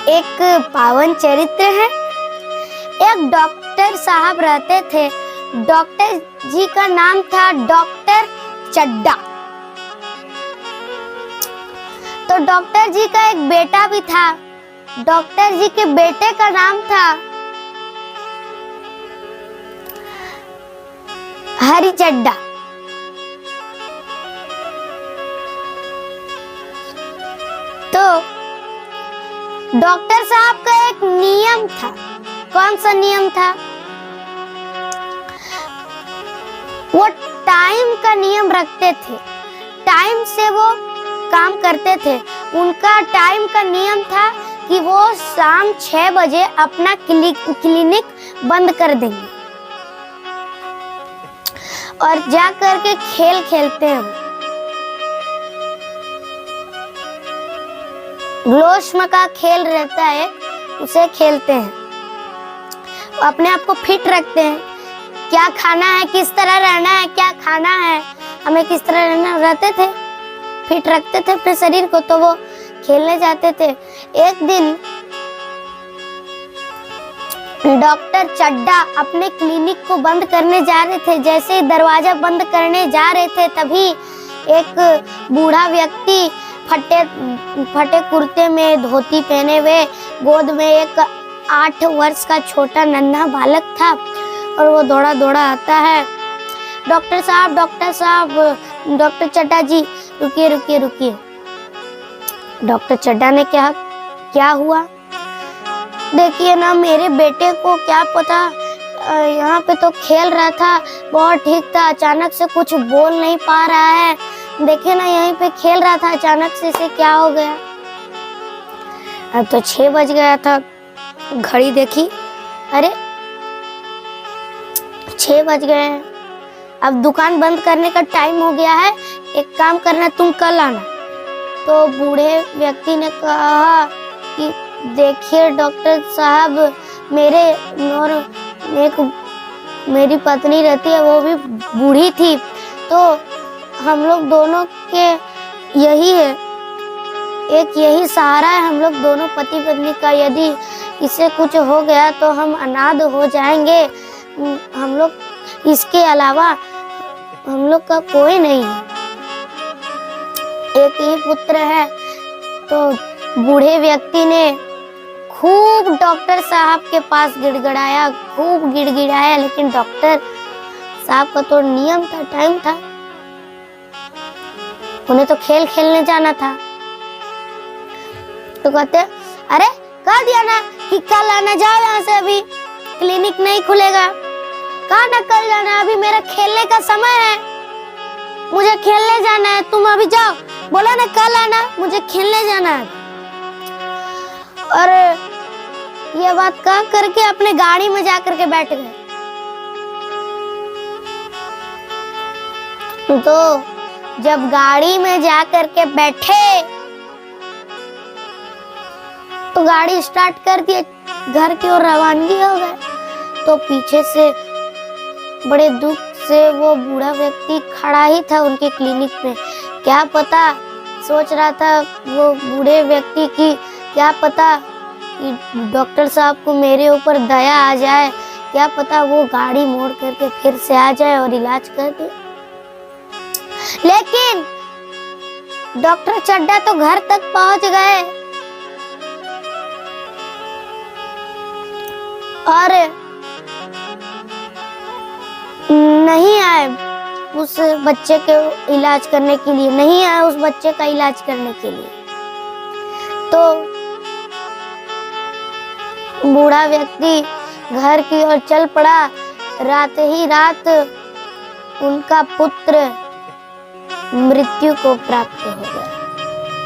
एक पावन चरित्र है। एक डॉक्टर साहब रहते थे। डॉक्टर जी का नाम था डॉक्टर चड्डा। तो डॉक्टर जी का एक बेटा भी था। डॉक्टर जी के बेटे का नाम था हरी चड्डा। तो डॉक्टर साहब का एक नियम था। कौन सा नियम था? वो टाइम का नियम रखते थे। टाइम से वो काम करते थे। उनका टाइम का नियम था कि वो शाम 6 बजे अपना क्लिनिक बंद कर देंगे और जा करके खेल खेलते हैं। ग्लोश्म का खेल रहता है, उसे खेलते हैं। अपने आप को फिट रखते हैं। क्या खाना है, किस तरह रहना है, क्या खाना है, हमें किस तरह रहना, रहते थे, फिट रखते थे अपने शरीर को। तो वो खेलने जाते थे। एक दिन डॉक्टर चड्डा अपने क्लिनिक को बंद करने जा रहे थे। जैसे ही दरवाजा बंद करने जा रहे थे तभी एक बूढ़ा व्यक्ति फटे कुर्ते में, धोती पहने हुए, गोद में एक 8 वर्ष का छोटा नन्हा बालक था और वो दौड़ा दौड़ा आता है। डॉक्टर साहब, डॉक्टर चड्डा जी, रुकिए रुकिए रुकिए। डॉक्टर चड्डा ने क्या हुआ? देखिए ना, मेरे बेटे को क्या पता, यहाँ पे तो खेल रहा था, बहुत ठीक था, अचानक से कुछ बोल नहीं पा रहा है। देखिए ना, यहीं पे खेल रहा था, अचानक से इसे क्या हो गया? अब तो 6 बज गया था। घड़ी देखी, अरे 6 बज गए हैं, अब दुकान बंद करने का टाइम हो गया है। एक काम करना, तुम कल आना। तो बूढ़े व्यक्ति ने कहा कि देखिए डॉक्टर साहब, मेरी पत्नी रहती है, वो भी बूढ़ी थी, तो हम लोग दोनों के यही है, एक यही सहारा है हम लोग दोनों पति पत्नी का। यदि इसे कुछ हो गया तो हम अनाथ हो जाएंगे। हम लोग, इसके अलावा हम लोग का कोई नहीं है, एक ही पुत्र है। तो बूढ़े व्यक्ति ने खूब डॉक्टर साहब के पास गिड़गिड़ाया, खूब गिड़गिड़ाया, लेकिन डॉक्टर साहब का तो नियम था, टाइम था, उन्हें तो खेल खेलने जाना था। तो कहते, अरे कह दिया ना कि कल आना, जाओ यहाँ से, अभी क्लिनिक नहीं खुलेगा। कहा ना कल जाना, अभी मेरा खेलने का समय है, मुझे खेलने जाना है, तुम अभी जाओ। बोला ना कल आना, मुझे खेलने जाना है। और ये बात कह करके अपने गाड़ी में जा करके बैठ गए। तो जब गाड़ी में जा करके बैठे तो गाड़ी स्टार्ट कर दिए, घर की ओर रवानगी हो गए। तो पीछे से बड़े दुख से वो बूढ़ा व्यक्ति खड़ा ही था उनके क्लिनिक में। क्या पता, सोच रहा था वो बूढ़े व्यक्ति की, क्या पता कि डॉक्टर साहब को मेरे ऊपर दया आ जाए, क्या पता वो गाड़ी मोड़ करके फिर से आ जाए और इलाज कर दे। लेकिन डॉक्टर चड्डा तो घर तक पहुंच गए और नहीं आए उस बच्चे के इलाज करने के लिए, नहीं आए उस बच्चे का इलाज करने के लिए। तो बूढ़ा व्यक्ति घर की ओर चल पड़ा। रात ही रात उनका पुत्र मृत्यु को प्राप्त हो गया,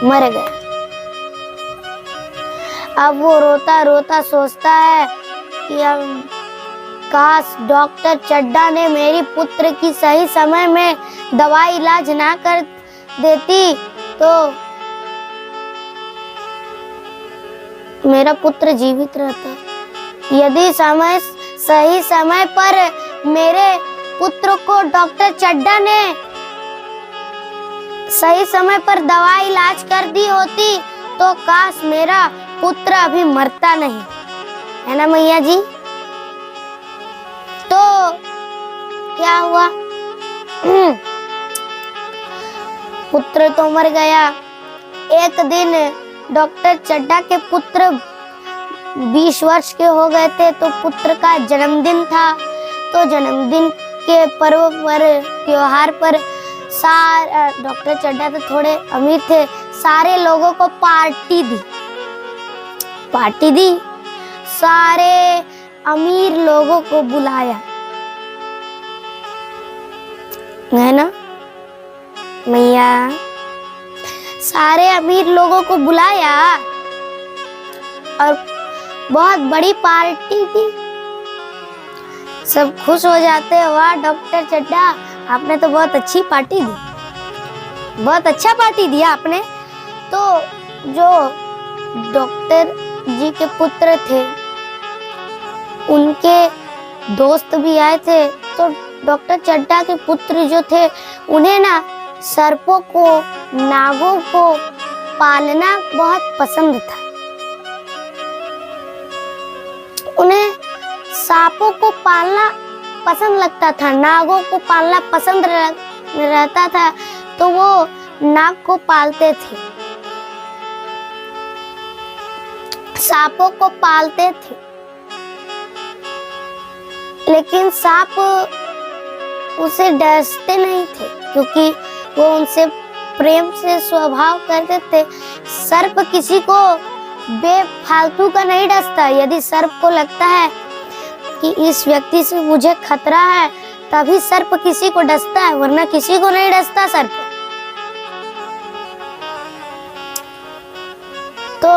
मर गया। अब वो रोता रोता सोचता है कि अब काश डॉक्टर चड्डा ने मेरी पुत्र की सही समय में दवाई इलाज ना कर देती तो मेरा पुत्र जीवित रहता। यदि सही समय पर मेरे पुत्र को डॉक्टर चड्डा ने सही समय पर दवा इलाज कर दी होती तो काश मेरा पुत्र अभी मरता नहीं, है ना मैया जी। तो क्या हुआ, पुत्र तो मर गया। एक दिन डॉक्टर चड्ढा के पुत्र 20 वर्ष के हो गए थे, तो पुत्र का जन्मदिन था। तो जन्मदिन के पर्व पर, त्योहार पर डॉक्टर चड्ढा तो थोड़े अमीर थे, सारे लोगों को पार्टी दी, सारे अमीर लोगों को बुलाया, है ना मैया। सारे अमीर लोगों को बुलाया और बहुत बड़ी पार्टी दी। सब खुश हो जाते हैं, वाह डॉक्टर चड्ढा आपने तो बहुत अच्छी पार्टी दी, बहुत अच्छा पार्टी दिया आपने। तो जो डॉक्टर जी के पुत्र थे उनके दोस्त भी आए थे। तो डॉक्टर चड्ढा के पुत्र जो थे उन्हें ना सर्पों को, नागों को पालना बहुत पसंद था। उन्हें सांपों को पालना पसंद लगता था, नागों को पालना पसंद रहता था, तो वो नाग को पालते थे, सांपों को पालते थे। लेकिन सांप उसे डसते नहीं थे, क्योंकि वो उनसे प्रेम से स्वभाव करते थे। सर्प किसी को बेफालतू का नहीं डसता। यदि सर्प को लगता है कि इस व्यक्ति से मुझे खतरा है, तभी सर्प किसी को डसता है, वरना किसी को नहीं डसता सर्प। तो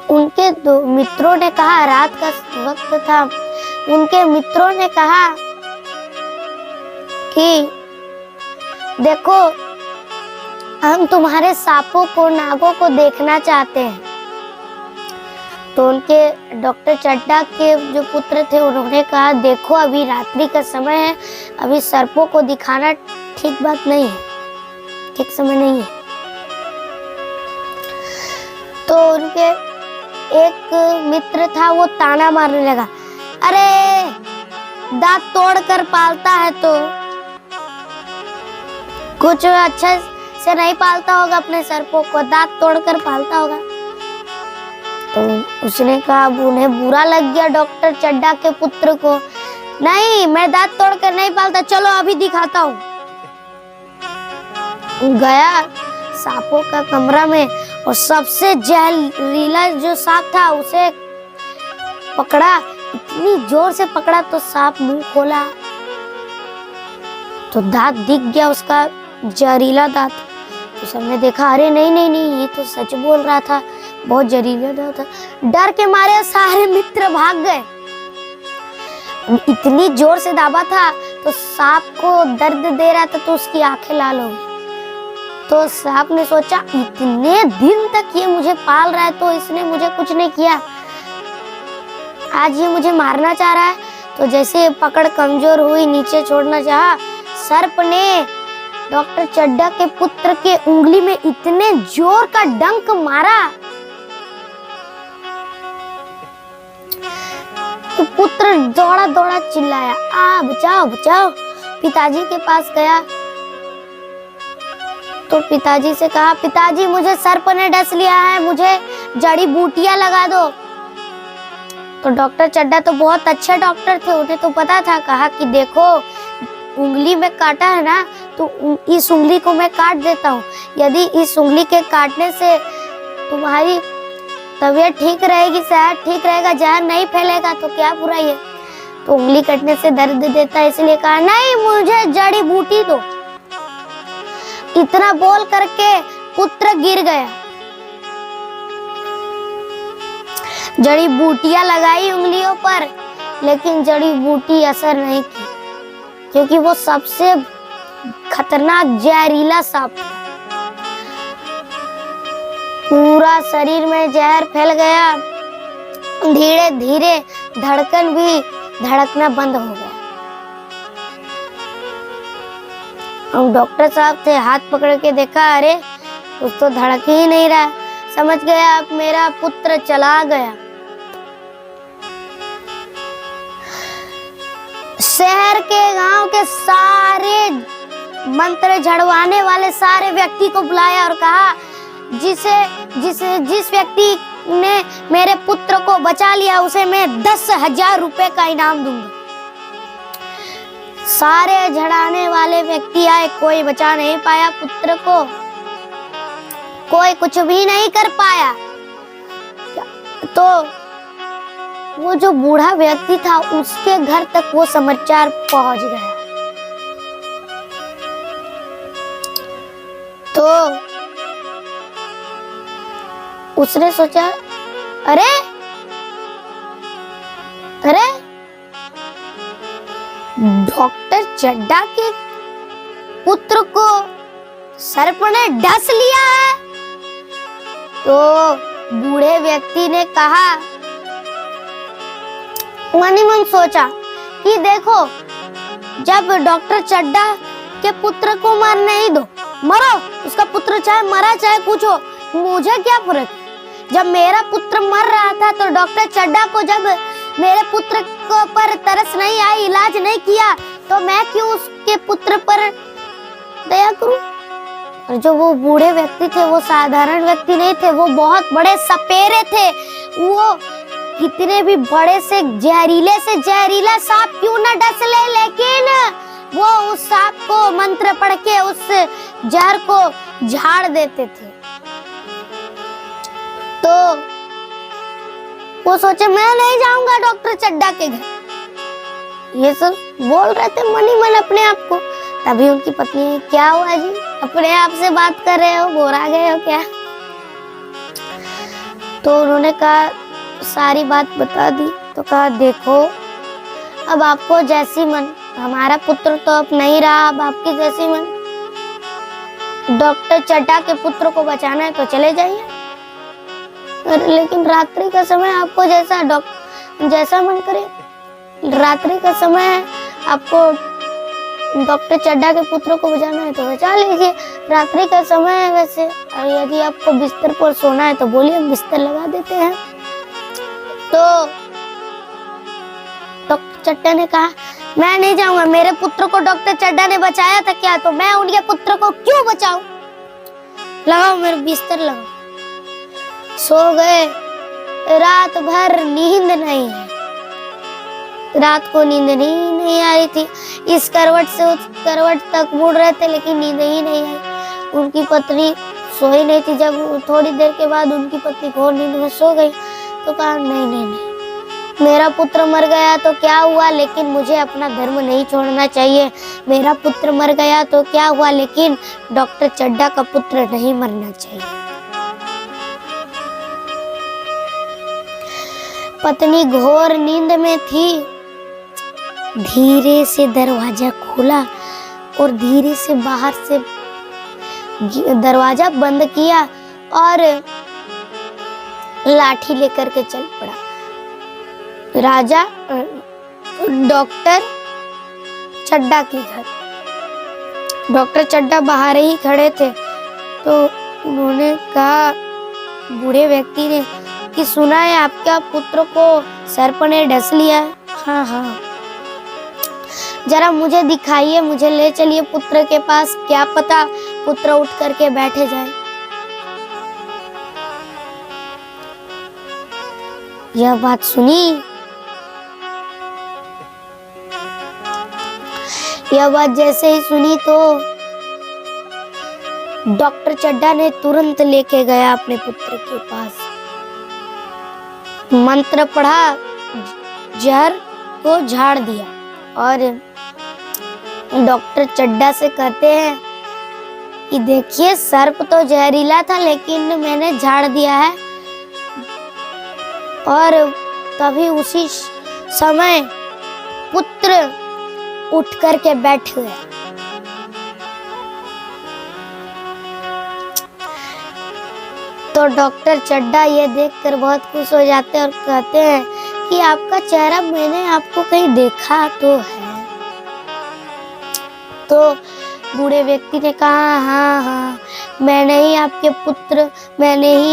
उनके दो मित्रों ने कहा, रात का वक्त था, उनके मित्रों ने कहा कि देखो हम तुम्हारे सांपों को, नागों को देखना चाहते हैं। तो उनके डॉक्टर चड्ढा के जो पुत्र थे उन्होंने कहा, देखो अभी रात्रि का समय है, अभी सर्पों को दिखाना ठीक बात नहीं है, ठीक समय नहीं है। तो उनके एक मित्र था, वो ताना मारने लगा, अरे दांत तोड़कर पालता है तो कुछ अच्छा से नहीं पालता होगा, अपने सर्पों को दांत तोड़कर पालता होगा। तो उसने कहा, उन्हें बुरा लग गया डॉक्टर चड्ढा के पुत्र को, नहीं मैं दांत तोड़कर नहीं पालता, चलो अभी दिखाता हूँ। गया सांपों का कमरा में और सबसे जहरीला जो सांप था उसे पकड़ा, इतनी जोर से पकड़ा तो सांप मुंह खोला तो दांत दिख गया उसका, जहरीला दांत। तो सबने देखा, अरे नहीं नहीं नहीं, ये तो सच बोल रहा था, बहुत जहरीला दांत था। डर के मारे सारे मित्र भाग गए। इतनी जोर से दाबा था तो सांप को दर्द दे रहा था, तो उसकी आंखें लाल हो गई। तो सांप ने सोचा, इतने दिन तक ये मुझे पाल रहा है तो इसने मुझे कुछ नहीं किया, आज ये मुझे मारना चाह रहा है। तो जैसे पकड़ कमजोर हुई, नीचे छोड़ना चाहा, सर्प ने डॉक्टर चड्ढा के पुत्र के उंगली में इतने जोर का डंक मारा कि पुत्र दौड़ा दौड़ा चिल्लाया, आ बचाओ बचाओ। पिताजी के पास गया तो पिताजी से कहा, पिताजी मुझे सर्प ने डस लिया है, मुझे जड़ी बूटियां लगा दो। तो डॉक्टर चड्ढा तो बहुत अच्छे डॉक्टर थे, उन्हें तो पता था। कहा कि देखो उंगली में काटा है ना, तो इस उंगली को मैं काट देता हूँ, यदि इस उंगली के काटने से तुम्हारी तबीयत ठीक रहेगी, सेहत ठीक रहेगा, जहर नहीं फैलेगा तो क्या बुराई है। तो उंगली कटने से दर्द देता है, इसलिए कहा नहीं मुझे जड़ी बूटी दो। इतना बोल करके पुत्र गिर गया। जड़ी बूटियां लगाई उंगलियों पर, लेकिन जड़ी बूटी असर नहीं की, क्योंकि वो सबसे खतरनाक जहरीला सांप था। पूरा शरीर में जहर फैल गया, धीरे धीरे धड़कन भी धड़कना बंद हो गया। अब डॉक्टर साहब थे, हाथ पकड़ के देखा, अरे कुछ तो धड़क ही नहीं रहा। समझ गया अब मेरा पुत्र चला गया। शहर के गांव के सारे मंत्र झड़वाने वाले सारे व्यक्ति को बुलाया और कहा जिस व्यक्ति ने मेरे पुत्र को बचा लिया उसे मैं 10,000 रुपए का इनाम दूंगा। सारे झड़ाने वाले व्यक्ति आए, कोई बचा नहीं पाया पुत्र को, कोई कुछ भी नहीं कर पाया। तो वो जो बूढ़ा व्यक्ति था उसके घर तक वो समाचार पहुंच गया। तो उसने सोचा, अरे अरे डॉक्टर चड्ढा के पुत्र को सर्प ने डस लिया है। तो बूढ़े व्यक्ति ने कहा, मन ही मन सोचा कि देखो, जब डॉक्टर चड्ढा के पुत्र को मरने ही दो, मरो, उसका पुत्र चाहे मरा चाहे कुछ हो, मुझे क्या फर्क। जब मेरा पुत्र मर रहा था तो डॉक्टर चड्ढा को जब मेरे पुत्र को पर तरस नहीं आई, इलाज नहीं किया, तो मैं क्यों उसके पुत्र पर दया करूं। और जो वो बूढ़े व्यक्ति थे वो साधारण व्यक्ति नहीं थे, वो बहुत बड़े सपेरे थे। वो कितने भी बड़े से जहरीला सांप क्यों न डस ले, लेकिन वो उस सांप को मंत्र पढ़ के उस जहर को झाड़ देते थे। तो वो सोचे मैं नहीं जाऊंगा डॉक्टर चड्ढा के घर। ये सब बोल रहे थे मन ही मन अपने आप को। तभी उनकी पत्नी, क्या हुआ जी, अपने आप से बात कर रहे हो, बोरा गए हो क्या। तो उन्होंने कहा, सारी बात बता दी। तो कहा, देखो अब आपको जैसी मन, हमारा पुत्र तो अब नहीं रहा, अब आपकी जैसी मन। डॉक्टर चड्ढा के पुत्र को बचाना है तो चले जाइए, लेकिन रात्रि का समय आपको जैसा मन करे, रात्रि का समय है, आपको डॉक्टर चड्ढा के पुत्र को बचाना है तो बचा लीजिए, रात्रि का समय है वैसे। और यदि आपको बिस्तर पर सोना है तो बोलिए, हम बिस्तर लगा देते हैं। तो डॉक्टर चड्ढा ने कहा, मैं नहीं जाऊंगा, मेरे पुत्र को डॉक्टर चड्ढा ने बचाया था क्या, तो मैं उनके पुत्र को क्यों बचाऊं। लगाओ मेरे बिस्तर लगाओ। सो गए। रात भर नींद नहीं है, रात को नींद नहीं आ रही थी। इस करवट से उस करवट तक मुड़ रहे थे लेकिन नींद ही नहीं आई। उनकी पत्नी सोई नहीं थी। जब थोड़ी देर के बाद उनकी पत्नी घोर नींद में सो गई तो कहा, नहीं, मेरा पुत्र मर गया तो क्या हुआ, लेकिन मुझे अपना धर्म नहीं छोड़ना चाहिए। मेरा पुत्र मर गया तो क्या हुआ, लेकिन डॉक्टर चड्ढा का पुत्र नहीं मरना चाहिए। पत्नी घोर नींद में थी। धीरे से दरवाजा खोला और धीरे से बाहर से दरवाजा बंद किया और लाठी लेकर के चल पड़ा राजा डॉक्टर चड्ढा के घर। डॉक्टर चड्ढा बाहर ही खड़े थे। तो उन्होंने कहा, बूढ़े व्यक्ति ने, कि सुना है आपका पुत्र को सर्प ने डस लिया। हाँ, जरा मुझे दिखाइए, मुझे ले चलिए पुत्र के पास, क्या पता पुत्र उठ करके बैठे जाए। यह बात सुनी, यह बात जैसे ही सुनी तो डॉक्टर चड्ढा ने तुरंत लेके गया अपने पुत्र के पास, मंत्र पढ़ा, जहर को झाड़ दिया और डॉक्टर चड्ढा से कहते हैं कि देखिए, सर्प तो जहरीला था लेकिन मैंने झाड़ दिया है। और तभी उसी समय पुत्र उठ करके बैठ गया। तो डॉक्टर चड्ढा ये देखकर बहुत खुश हो जाते हैं और कहते हैं कि आपका चेहरा मैंने आपको कहीं देखा तो है। तो बूढ़े व्यक्ति ने कहा, हाँ, मैंने ही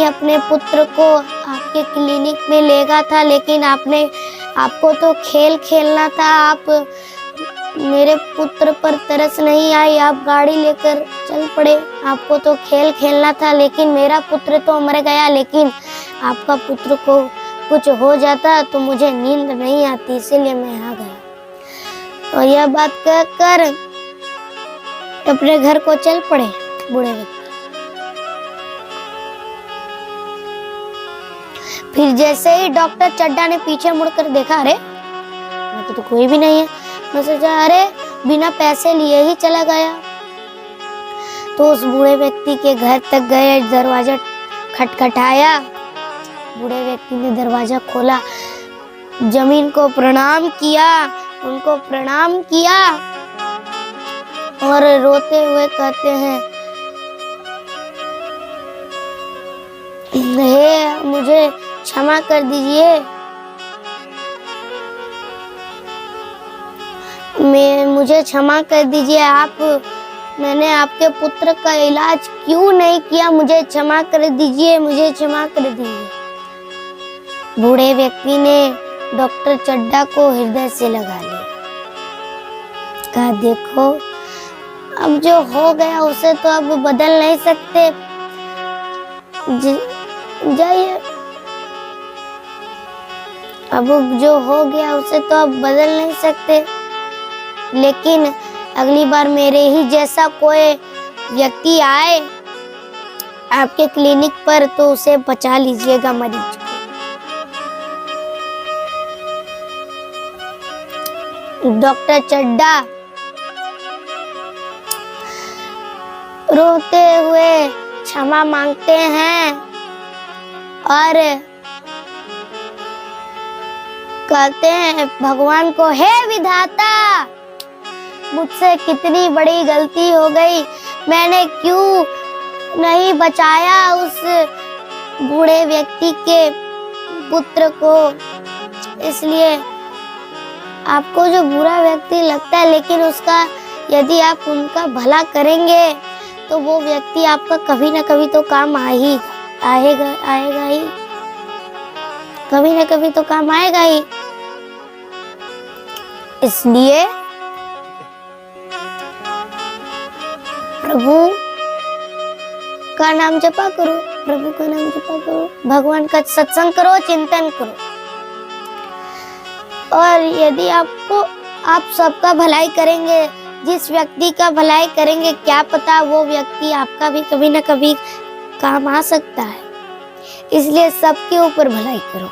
अपने पुत्र को आपके क्लिनिक में ले गया था, लेकिन आपको तो खेल खेलना था। आप मेरे पुत्र पर तरस नहीं आई, आप गाड़ी लेकर चल पड़े। आपको तो खेल खेलना था, लेकिन मेरा पुत्र तो मर गया। लेकिन आपका पुत्र को कुछ हो जाता तो मुझे नींद नहीं आती, इसीलिए मैं आ गया। और यह बात कहकर अपने घर को चल पड़े बूढ़े व्यक्ति। फिर जैसे ही डॉक्टर चड्ढा ने पीछे मुड़कर देखा, अरे वहाँ तो कोई भी नहीं है। मैं सोचा अरे बिना पैसे लिए ही चला गया। तो उस बूढ़े व्यक्ति के घर तक गए, दरवाजा खटखटाया। बूढ़े व्यक्ति ने दरवाजा खोला, जमीन को प्रणाम किया, उनको प्रणाम किया और रोते हुए कहते हैं, हे मुझे क्षमा कर दीजिए, मुझे क्षमा कर दीजिए। मैंने आपके पुत्र का इलाज क्यों नहीं किया, मुझे क्षमा कर दीजिए, मुझे क्षमा कर दीजिए। बूढ़े व्यक्ति ने डॉक्टर चड्ढा को हृदय से लगा लिया। कहा देखो, अब जो हो गया उसे तो अब बदल नहीं सकते, जाइए। अब जो हो गया उसे तो अब बदल नहीं सकते, लेकिन अगली बार मेरे ही जैसा कोई व्यक्ति आए आपके क्लिनिक पर तो उसे बचा लीजिएगा, मरीज को। डॉक्टर चड्ढा रोते हुए क्षमा मांगते हैं और कहते हैं भगवान को, हे विधाता, मुझसे कितनी बड़ी गलती हो गई, मैंने क्यों नहीं बचाया उस बूढ़े व्यक्ति के पुत्र को। इसलिए आपको जो बुरा व्यक्ति लगता है, लेकिन उसका यदि आप उनका भला करेंगे तो वो व्यक्ति आपका कभी ना कभी तो काम आएगा ही, कभी ना कभी तो काम आएगा ही। इसलिए प्रभु का नाम जपा करो, प्रभु का नाम जपा करो, भगवान का सत्संग करो, चिंतन करो। और यदि आप सबका भलाई करेंगे, जिस व्यक्ति का भलाई करेंगे, क्या पता वो व्यक्ति आपका भी कभी ना कभी काम आ सकता है। इसलिए सबके ऊपर भलाई करो।